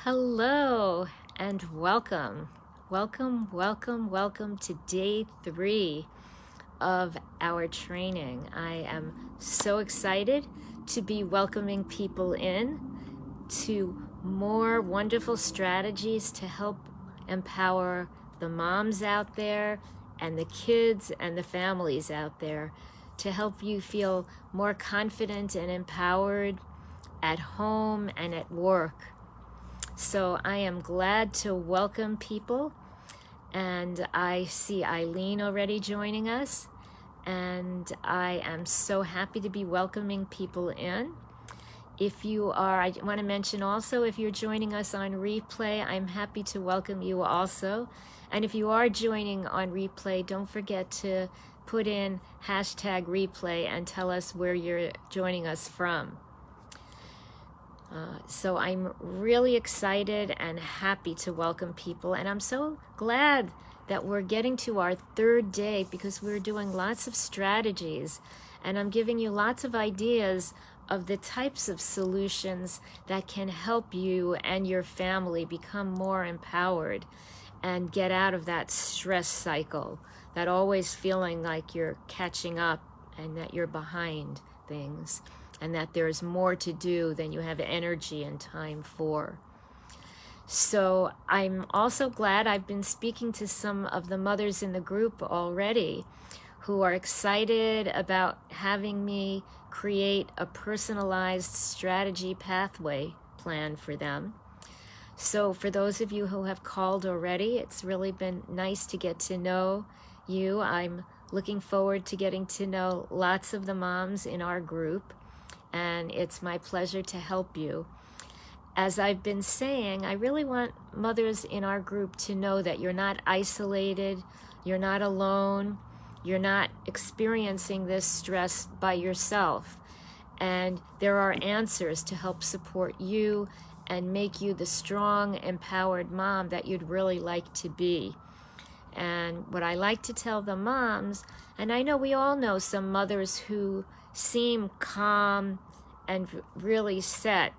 Hello and welcome. Welcome to day 3 of our training. I am so excited to be welcoming people in to more wonderful strategies to help empower the moms out there and the kids and the families out there to help you feel more confident and empowered at home and at work. So I am glad to welcome people, and I see Eileen already joining us, and I am so happy to be welcoming people in. If you are, I want to mention also, if you're joining us on replay, I'm happy to welcome you also. And if you are joining on replay, don't forget to put in #replay and tell us where you're joining us from. So I'm really excited and happy to welcome people, and I'm so glad that we're getting to our 3rd day because we're doing lots of strategies, and I'm giving you lots of ideas of the types of solutions that can help you and your family become more empowered and get out of that stress cycle, that always feeling like you're catching up and that you're behind things, and that there's more to do than you have energy and time for. So I'm also glad I've been speaking to some of the mothers in the group already who are excited about having me create a personalized strategy pathway plan for them. So for those of you who have called already, it's really been nice to get to know you. I'm looking forward to getting to know lots of the moms in our group, and it's my pleasure to help you. As I've been saying, I really want mothers in our group to know that you're not isolated, you're not alone, you're not experiencing this stress by yourself, and there are answers to help support you and make you the strong, empowered mom that you'd really like to be. And what I like to tell the moms, and I know we all know some mothers who seem calm and really set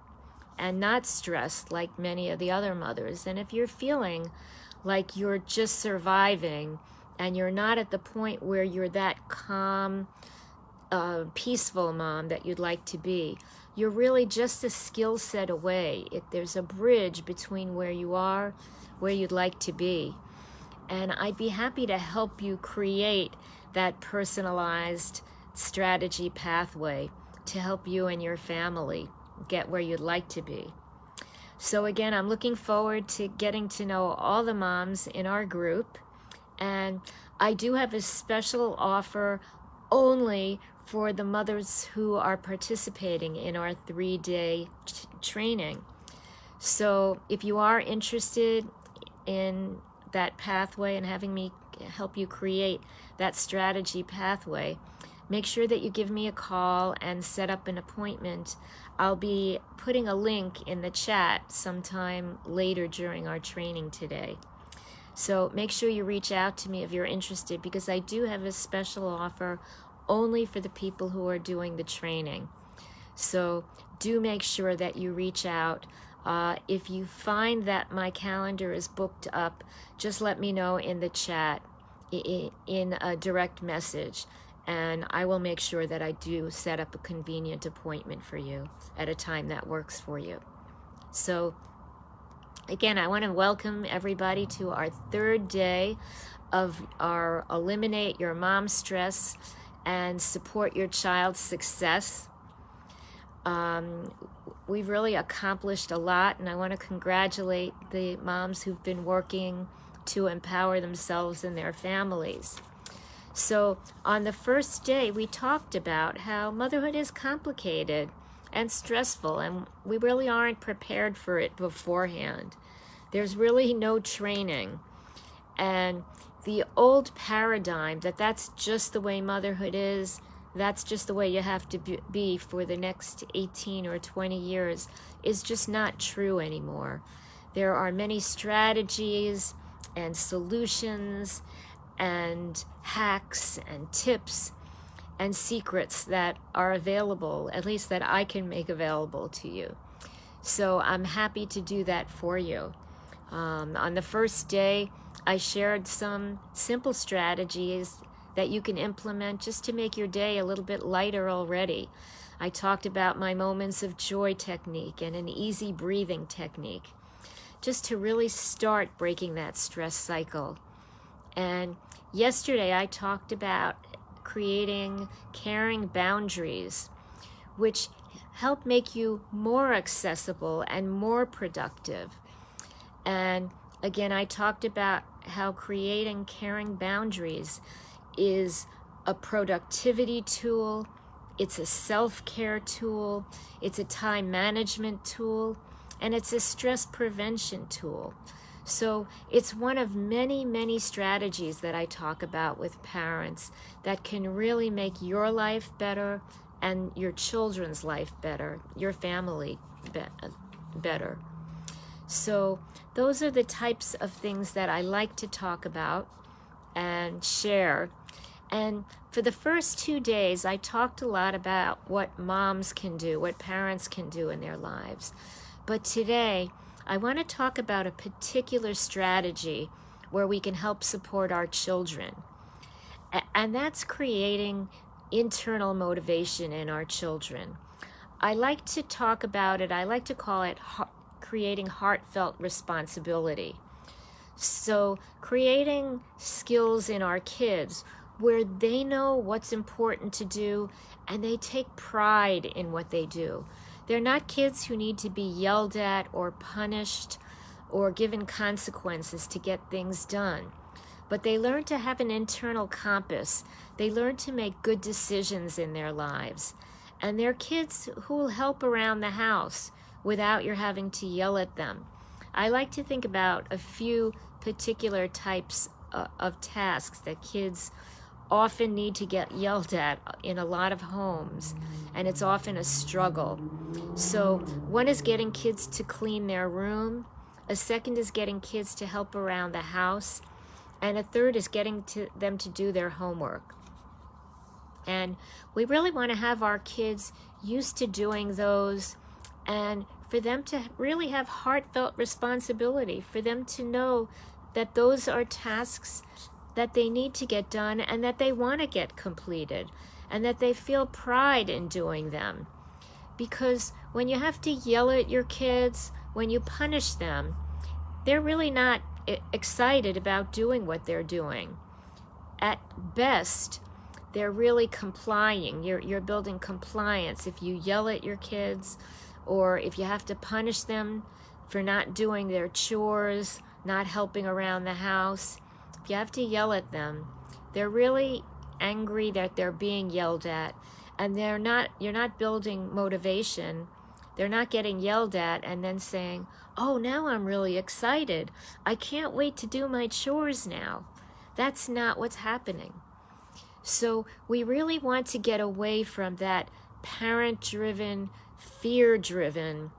and not stressed like many of the other mothers. And if you're feeling like you're just surviving and you're not at the point where you're that calm, peaceful mom that you'd like to be, you're really just a skill set away. There's a bridge between where you are, where you'd like to be. And I'd be happy to help you create that personalized strategy pathway to help you and your family get where you'd like to be. So again, I'm looking forward to getting to know all the moms in our group. And I do have a special offer only for the mothers who are participating in our 3-day training. So if you are interested in that pathway and having me help you create that strategy pathway, make sure that you give me a call and set up an appointment. I'll be putting a link in the chat sometime later during our training today. So make sure you reach out to me if you're interested, because I do have a special offer only for the people who are doing the training. So do make sure that you reach out. If you find that my calendar is booked up, just let me know in the chat in a direct message, and I will make sure that I do set up a convenient appointment for you at a time that works for you. So again, I want to welcome everybody to our 3rd day of our Eliminate Your Mom Stress and Support Your Child's Success. We've really accomplished a lot, and I want to congratulate the moms who've been working to empower themselves and their families. So on the first day, we talked about how motherhood is complicated and stressful, and we really aren't prepared for it beforehand. There's really no training. And the old paradigm that that's just the way motherhood is, that's just the way you have to be for the next 18 or 20 years, is just not true anymore. There are many strategies and solutions and hacks and tips and secrets that are available, at least that I can make available to you. So I'm happy to do that for you. On the first day, I shared some simple strategies that you can implement just to make your day a little bit lighter already. I talked about my moments of joy technique and an easy breathing technique, just to really start breaking that stress cycle. And yesterday I talked about creating caring boundaries, which help make you more accessible and more productive. And again, I talked about how creating caring boundaries is a productivity tool, it's a self-care tool, it's a time management tool, and it's a stress prevention tool. So it's one of many, many strategies that I talk about with parents that can really make your life better and your children's life better, your family better. So those are the types of things that I like to talk about and share. And for the first 2 days, I talked a lot about what moms can do, what parents can do in their lives. But today, I want to talk about a particular strategy where we can help support our children. And that's creating internal motivation in our children. I like to talk about it, I like to call it creating heartfelt responsibility. So creating skills in our kids where they know what's important to do and they take pride in what they do. They're not kids who need to be yelled at or punished or given consequences to get things done. But they learn to have an internal compass. They learn to make good decisions in their lives. And they're kids who will help around the house without your having to yell at them. I like to think about a few particular types of tasks that kids often need to get yelled at in a lot of homes, and it's often a struggle. So one is getting kids to clean their room, a second is getting kids to help around the house, and a third is getting them to do their homework. And we really want to have our kids used to doing those, and for them to really have heartfelt responsibility, for them to know that those are tasks that they need to get done and that they want to get completed and that they feel pride in doing them. Because when you have to yell at your kids, when you punish them, they're really not excited about doing what they're doing. At best, they're really complying. You're building compliance. If you yell at your kids or if you have to punish them for not doing their chores, not helping around the house, if you have to yell at them, they're really angry that they're being yelled at, and you're not building motivation. They're not getting yelled at and then saying, "Oh, now I'm really excited. I can't wait to do my chores now." That's not what's happening. So we really want to get away from that parent-driven, fear-driven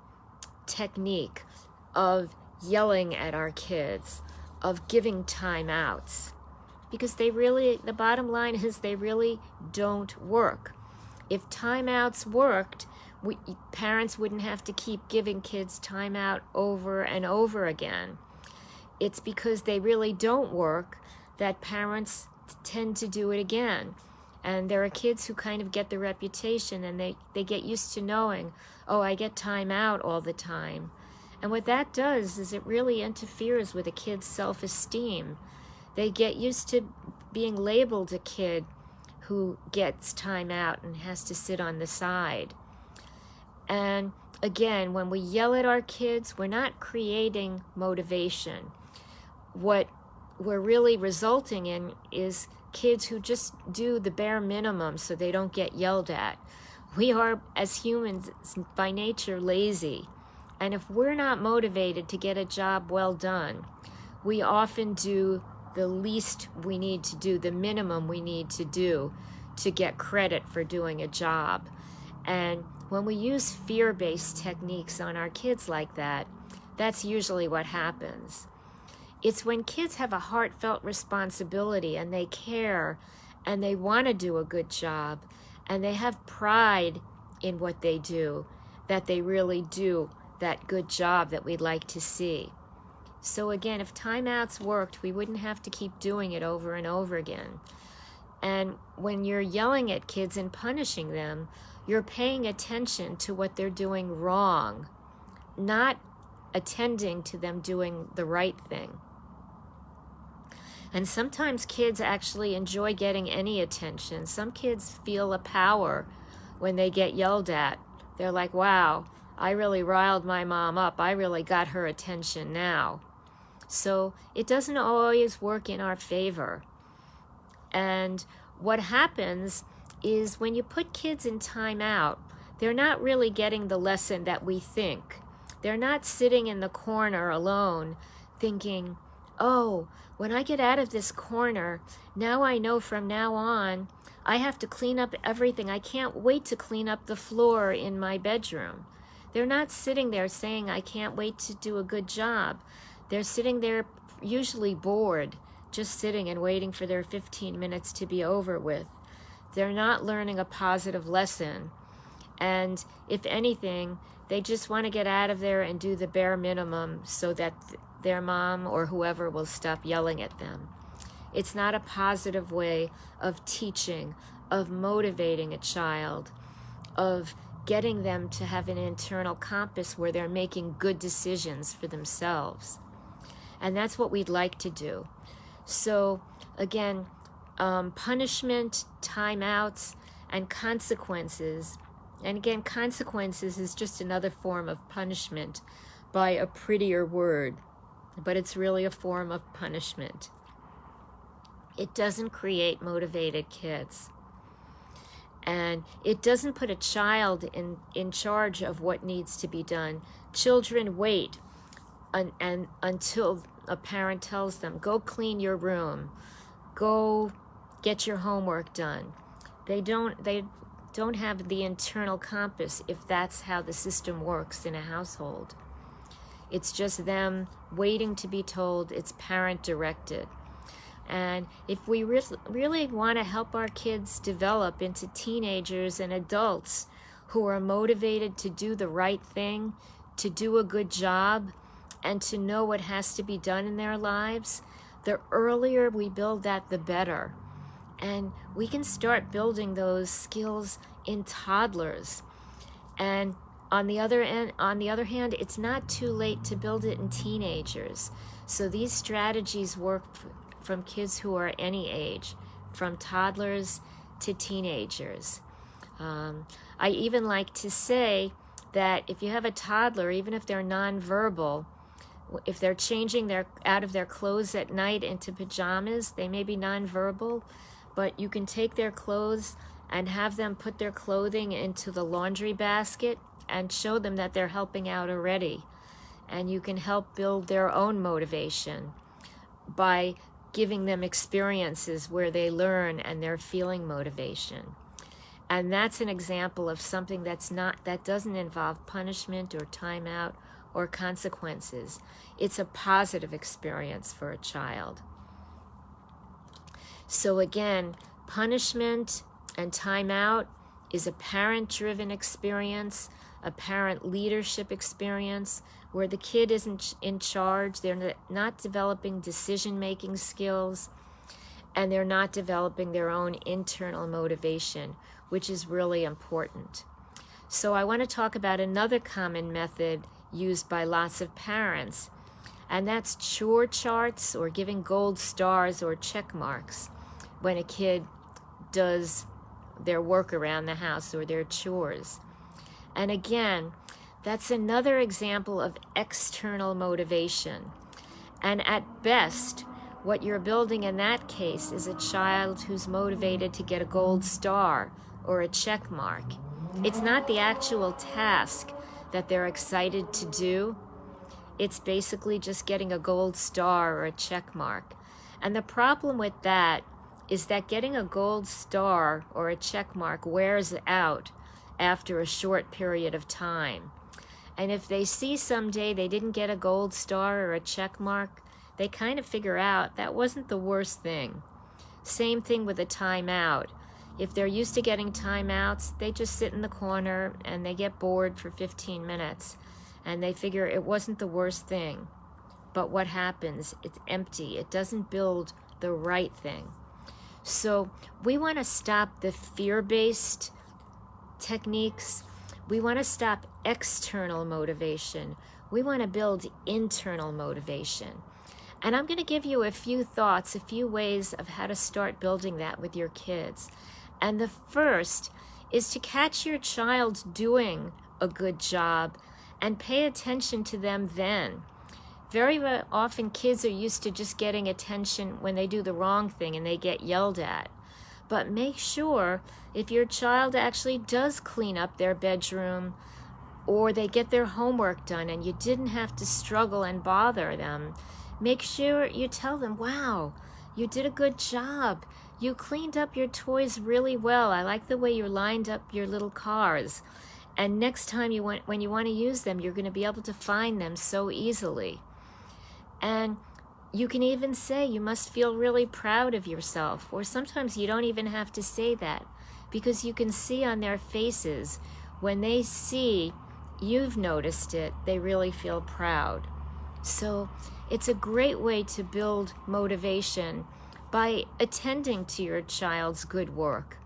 technique of yelling at our kids, of giving timeouts, because the bottom line is they really don't work. If timeouts worked, parents wouldn't have to keep giving kids timeout over and over again. It's because they really don't work that parents tend to do it again. And there are kids who kind of get the reputation and they get used to knowing, oh, I get timeout all the time. And what that does is it really interferes with a kid's self-esteem. They get used to being labeled a kid who gets time out and has to sit on the side. And again, when we yell at our kids, we're not creating motivation. What we're really resulting in is kids who just do the bare minimum so they don't get yelled at. We are, as humans, by nature, lazy. And if we're not motivated to get a job well done, we often do the least we need to do, the minimum we need to do to get credit for doing a job. And when we use fear-based techniques on our kids like that, that's usually what happens. It's when kids have a heartfelt responsibility and they care and they want to do a good job and they have pride in what they do, that they really do that good job that we'd like to see. So again, if timeouts worked, we wouldn't have to keep doing it over and over again. And when you're yelling at kids and punishing them, you're paying attention to what they're doing wrong, not attending to them doing the right thing. And sometimes kids actually enjoy getting any attention. Some kids feel a power when they get yelled at. They're like, wow, I really riled my mom up. I really got her attention now. So it doesn't always work in our favor. And what happens is when you put kids in timeout, they're not really getting the lesson that we think. They're not sitting in the corner alone thinking, oh, when I get out of this corner, now I know from now on, I have to clean up everything. I can't wait to clean up the floor in my bedroom. They're not sitting there saying, I can't wait to do a good job. They're sitting there usually bored, just sitting and waiting for their 15 minutes to be over with. They're not learning a positive lesson. And if anything, they just want to get out of there and do the bare minimum so that their mom or whoever will stop yelling at them. It's not a positive way of teaching, of motivating a child, of getting them to have an internal compass where they're making good decisions for themselves. And that's what we'd like to do. So again, punishment, timeouts, and consequences. And again, consequences is just another form of punishment by a prettier word, but it's really a form of punishment. It doesn't create motivated kids. And it doesn't put a child in charge of what needs to be done. Children wait until a parent tells them, go clean your room, go get your homework done. They don't have the internal compass if that's how the system works in a household. It's just them waiting to be told. It's parent directed. And if we really want to help our kids develop into teenagers and adults who are motivated to do the right thing, to do a good job, and to know what has to be done in their lives, the earlier we build that, the better. And we can start building those skills in toddlers. And on the other hand, it's not too late to build it in teenagers. So these strategies work from kids who are any age, from toddlers to teenagers. I even like to say that if you have a toddler, even if they're nonverbal, if they're changing out of their clothes at night into pajamas, they may be nonverbal, but you can take their clothes and have them put their clothing into the laundry basket and show them that they're helping out already. And you can help build their own motivation by giving them experiences where they learn and they're feeling motivation. And that's an example of something that doesn't involve punishment or timeout or consequences. It's a positive experience for a child. So again, punishment and timeout is a parent-driven experience, a parent leadership experience where the kid isn't in charge, they're not developing decision-making skills, and they're not developing their own internal motivation, which is really important. So I want to talk about another common method used by lots of parents, and that's chore charts or giving gold stars or check marks when a kid does their work around the house or their chores. And again, that's another example of external motivation. And at best, what you're building in that case is a child who's motivated to get a gold star or a check mark. It's not the actual task that they're excited to do. It's basically just getting a gold star or a check mark. And the problem with that is that getting a gold star or a check mark wears out after a short period of time. And if they see someday they didn't get a gold star or a check mark, they kind of figure out that wasn't the worst thing. Same thing with a timeout. If they're used to getting timeouts, they just sit in the corner and they get bored for 15 minutes. and they figure it wasn't the worst thing. But what happens? It's empty. It doesn't build the right thing. So we want to stop the fear-based techniques. We want to stop external motivation. We want to build internal motivation. And I'm going to give you a few thoughts, a few ways of how to start building that with your kids. And the first is to catch your child doing a good job and pay attention to them then. Very often kids are used to just getting attention when they do the wrong thing and they get yelled at. But make sure if your child actually does clean up their bedroom or they get their homework done and you didn't have to struggle and bother them, make sure you tell them, wow, you did a good job. You cleaned up your toys really well. I like the way you lined up your little cars. And next time when you want to use them, you're going to be able to find them so easily. And you can even say you must feel really proud of yourself. Or sometimes you don't even have to say that, because you can see on their faces when they see you've noticed it, they really feel proud. So it's a great way to build motivation by attending to your child's good work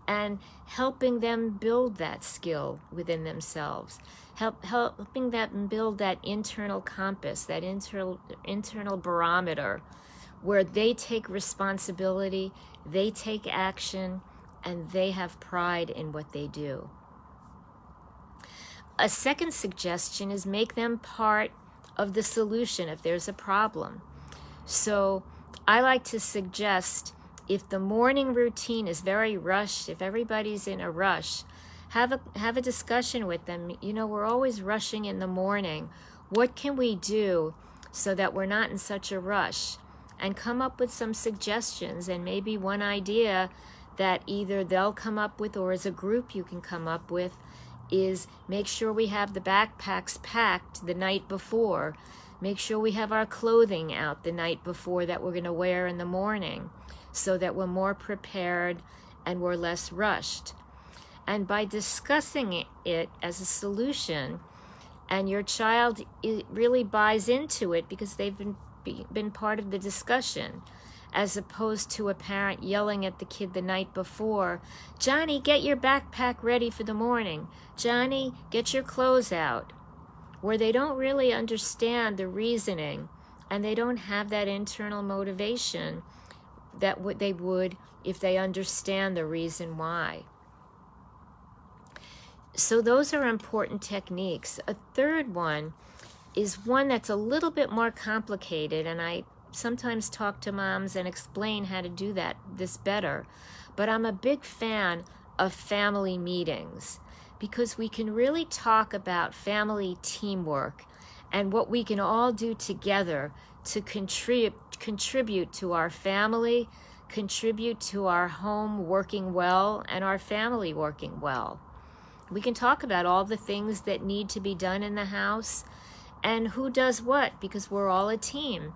and helping them build that skill within themselves, helping them build that internal compass, that internal barometer where they take responsibility, they take action, and they have pride in what they do. A second suggestion is make them part of the solution if there's a problem. So I like to suggest, if the morning routine is very rushed, if everybody's in a rush, have a discussion with them. You know, we're always rushing in the morning. What can we do so that we're not in such a rush? And come up with some suggestions, and maybe one idea that either they'll come up with or as a group you can come up with is make sure we have the backpacks packed the night before. Make sure we have our clothing out the night before that we're going to wear in the morning, so that we're more prepared and we're less rushed. And by discussing it as a solution, and your child really buys into it because they've been part of the discussion, as opposed to a parent yelling at the kid the night before, Johnny, get your backpack ready for the morning. Johnny, get your clothes out. Where they don't really understand the reasoning and they don't have that internal motivation that they would if they understand the reason why. So those are important techniques. A third one is one that's a little bit more complicated, and I sometimes talk to moms and explain how to do this better. But I'm a big fan of family meetings, because we can really talk about family teamwork and what we can all do together to contribute to our family, contribute to our home working well and our family working well. We can talk about all the things that need to be done in the house and who does what, because we're all a team.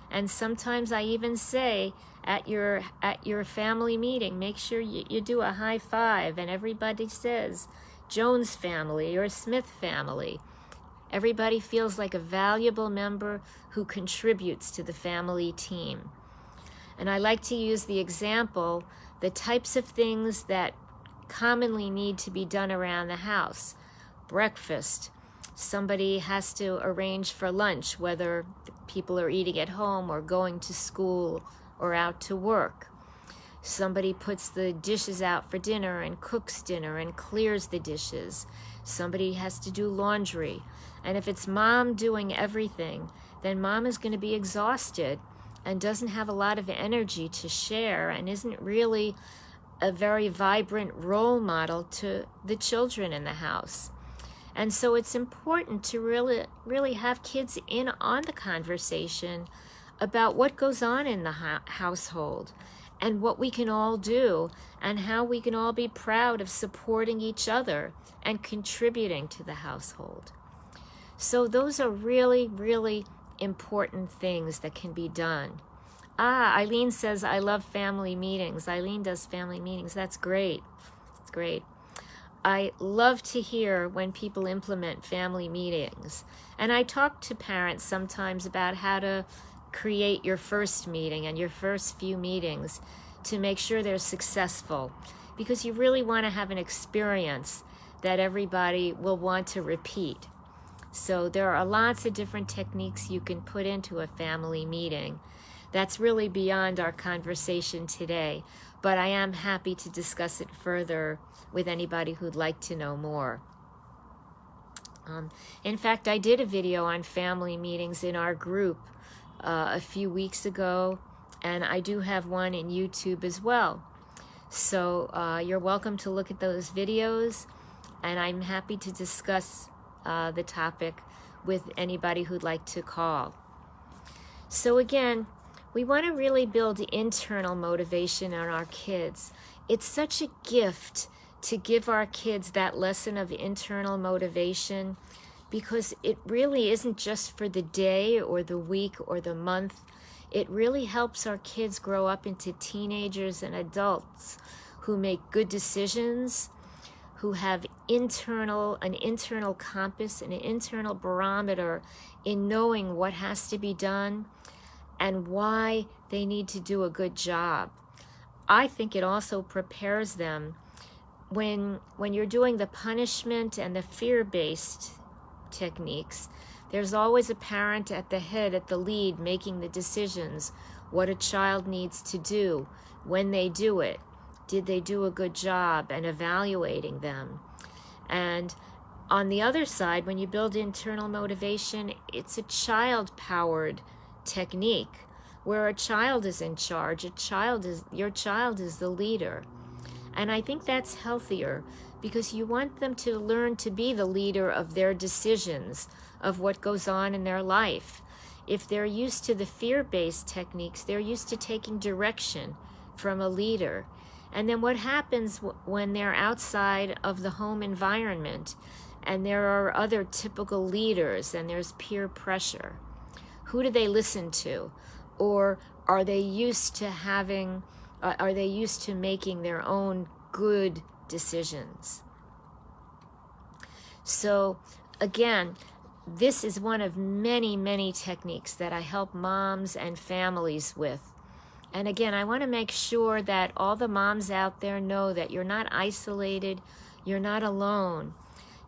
And sometimes I even say at your family meeting, make sure you do a high five and everybody says Jones family or Smith family. Everybody feels like a valuable member who contributes to the family team. And I like to use the example, the types of things that commonly need to be done around the house. Breakfast. Somebody has to arrange for lunch, whether people are eating at home or going to school or out to work. Somebody puts the dishes out for dinner and cooks dinner and clears the dishes. Somebody has to do laundry. And if it's mom doing everything, then mom is going to be exhausted and doesn't have a lot of energy to share and isn't really a very vibrant role model to the children in the house. And so it's important to really have kids in on the conversation about what goes on in the household and what we can all do and how we can all be proud of supporting each other and contributing to the household. So those are really, really important things that can be done. Eileen says, I love family meetings. Eileen does family meetings. That's great. It's great. I love to hear when people implement family meetings. And I talk to parents sometimes about how to create your first meeting and your first few meetings to make sure they're successful, because you really want to have an experience that everybody will want to repeat. So there are lots of different techniques you can put into a family meeting. That's really beyond our conversation today, but I am happy to discuss it further with anybody who'd like to know more. In fact, I did a video on family meetings in our group a few weeks ago, and I do have one in YouTube as well. So you're welcome to look at those videos, and I'm happy to discuss the topic with anybody who'd like to call. So again, we want to really build internal motivation in our kids. It's such a gift to give our kids that lesson of internal motivation, because it really isn't just for the day or the week or the month. It really helps our kids grow up into teenagers and adults who make good decisions, who have an internal compass, an internal barometer in knowing what has to be done and why they need to do a good job. I think it also prepares them when you're doing the punishment and the fear-based techniques. There's always a parent at the head, at the lead, making the decisions, what a child needs to do, when they do it, did they do a good job, and evaluating them. And on the other side, when you build internal motivation, it's a child-powered technique where a child is in charge. Your child is the leader. And I think that's healthier, because you want them to learn to be the leader of their decisions, of what goes on in their life. If they're used to the fear-based techniques, they're used to taking direction from a leader. And then what happens when they're outside of the home environment and there are other typical leaders and there's peer pressure? Who do they listen to? Or are they used to making their own good decisions? So again, this is one of many, many techniques that I help moms and families with. And again, I want to make sure that all the moms out there know that you're not isolated, you're not alone.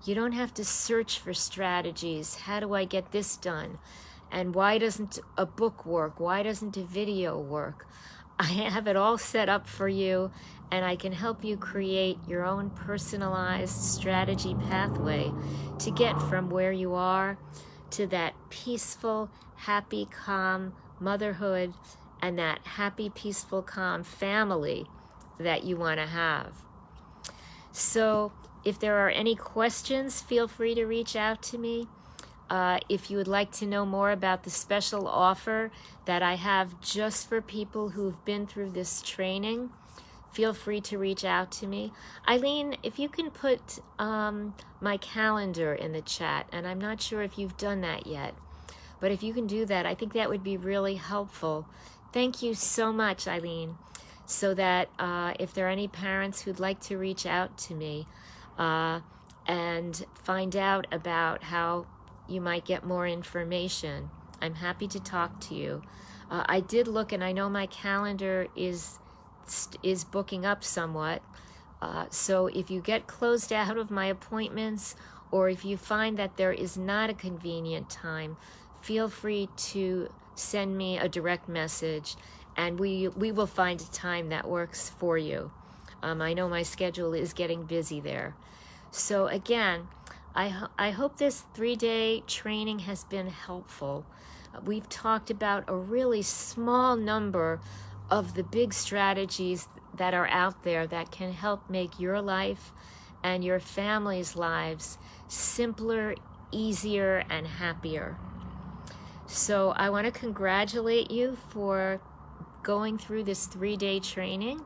You don't have to search for strategies. How do I get this done? And why doesn't a book work? Why doesn't a video work? I have it all set up for you, and I can help you create your own personalized strategy pathway to get from where you are to that peaceful, happy, calm motherhood and that happy, peaceful, calm family that you want to have. So if there are any questions, feel free to reach out to me. If you would like to know more about the special offer that I have just for people who've been through this training, feel free to reach out to me. Eileen, if you can put my calendar in the chat, and I'm not sure if you've done that yet, but if you can do that, I think that would be really helpful. Thank you so much, Eileen, so that if there are any parents who'd like to reach out to me and find out about how you might get more information, I'm happy to talk to you. I did look, and I know my calendar is booking up somewhat. So if you get closed out of my appointments, or if you find that there is not a convenient time, feel free to send me a direct message, and we will find a time that works for you. I know my schedule is getting busy there. So again, I hope this 3-day training has been helpful. We've talked about a really small number of the big strategies that are out there that can help make your life and your family's lives simpler, easier, and happier. So I want to congratulate you for going through this 3-day training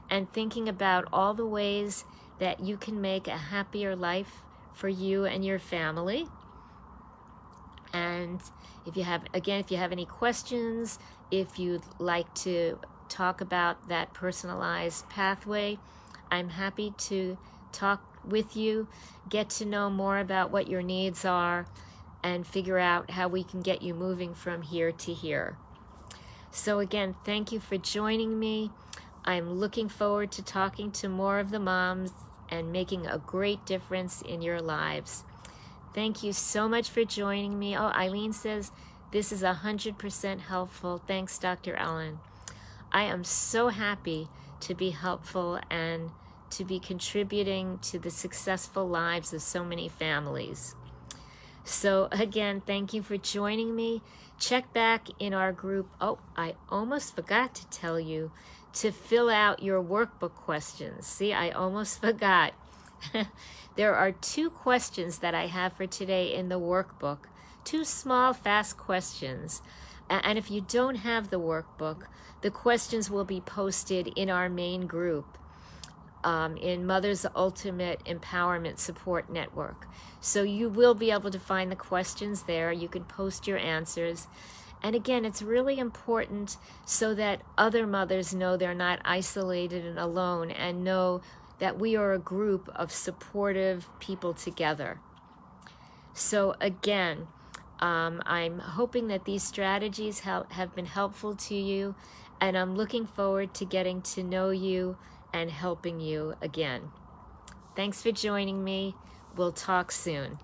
and thinking about all the ways that you can make a happier life for you and your family. And if you have any questions, if you'd like to talk about that personalized pathway, I'm happy to talk with you, get to know more about what your needs are, and figure out how we can get you moving from here to here. So again, thank you for joining me. I'm looking forward to talking to more of the moms and making a great difference in your lives. Thank you so much for joining me. Oh, Eileen says, this is 100% helpful. Thanks, Dr. Ellen. I am so happy to be helpful and to be contributing to the successful lives of so many families. So again, thank you for joining me. Check back in our group. Oh, I almost forgot to tell you to fill out your workbook questions. See, I almost forgot. There are 2 questions that I have for today in the workbook. 2 small, fast questions. And if you don't have the workbook, the questions will be posted in our main group, in Mother's Ultimate Empowerment Support Network. So you will be able to find the questions there. You can post your answers. And again, it's really important so that other mothers know they're not isolated and alone, and know that we are a group of supportive people together. So again, I'm hoping that these strategies have been helpful to you, and I'm looking forward to getting to know you and helping you again. Thanks for joining me. We'll talk soon.